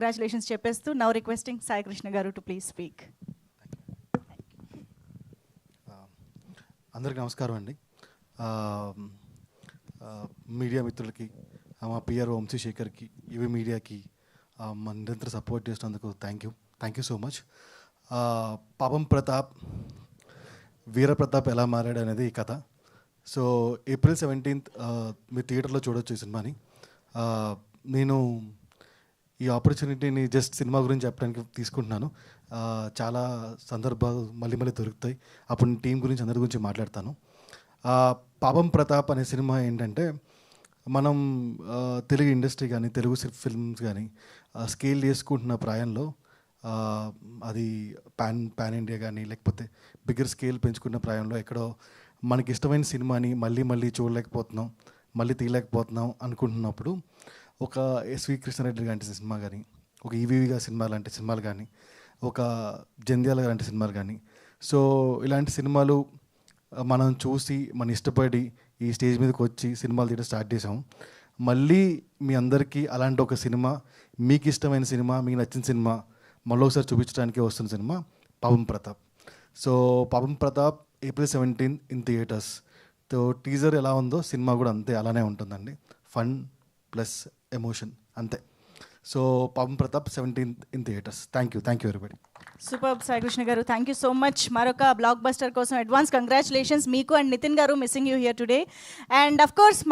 Congratulations చెప్పేస్తూ now requesting Sai Krishna గారు to please speak. అందరికీ నమస్కారం అండి. మీడియా మిత్రులకి, మా పిఆర్ వంశీశేఖర్కి, యువి మీడియాకి మన నిరంతరం సపోర్ట్ చేసినందుకు థ్యాంక్ యూ సో మచ్. పాపం ప్రతాప్, వీరప్రతాప్ ఎలా మారాడు అనేది ఈ కథ. సో April 17th మీరు థియేటర్లో చూడొచ్చు ఈ సినిమాని. నేను ఈ ఆపర్చునిటీని జస్ట్ సినిమా గురించి చెప్పడానికి తీసుకుంటున్నాను. చాలా సందర్భాలు మళ్ళీ దొరుకుతాయి, అప్పుడు నేను టీం గురించి అందరి గురించి మాట్లాడతాను. పాపం ప్రతాప్ అనే సినిమా ఏంటంటే, మనం తెలుగు ఇండస్ట్రీ కానీ తెలుగు ఫిల్మ్స్ కానీ స్కేల్ చేసుకుంటున్న ప్రాయంలో అది పాన్ ఇండియా కానీ లేకపోతే బిగ్గర్ స్కేల్ పెంచుకున్న ప్రాయంలో ఎక్కడో మనకి ఇష్టమైన సినిమాని మళ్ళీ చూడలేకపోతున్నాం, మళ్ళీ తీయలేకపోతున్నాం అనుకుంటున్నప్పుడు ఒక ఎస్వి కృష్ణారెడ్డి లాంటి సినిమా కానీ, ఒక ఈవీవిగా సినిమా లాంటి సినిమాలు కానీ, ఒక జంధ్యాల లాంటి సినిమాలు కానీ, సో ఇలాంటి సినిమాలు మనం చూసి మన ఇష్టపడి ఈ స్టేజ్ మీదకి వచ్చి సినిమాలు తీయడం స్టార్ట్ చేసాం. మళ్ళీ మీ అందరికీ అలాంటి ఒక సినిమా, మీకు ఇష్టమైన సినిమా, మీకు నచ్చిన సినిమా మళ్ళీ ఒకసారి చూపించడానికి వస్తున్న సినిమా పాపం ప్రతాప్. సో పాపం Pratap April 17 in theatres. So teaser ఎలా ఉందో సినిమా కూడా అంతే అలానే ఉంటుందండి. ఫన్ ప్లస్ ఎమోషన్ అంతే. సో పాపం Pratap 17th in theatres. Thank you everybody. Super Sai Krishna గారు, థ్యాంక్ యూ సో మచ్. మరొక బ్లాక్ బస్టర్ కోసం అడ్వాన్స్ కంగ్రాచులేషన్స్ మీకు అండ్ నితిన్ గారు, missing you here today. And of course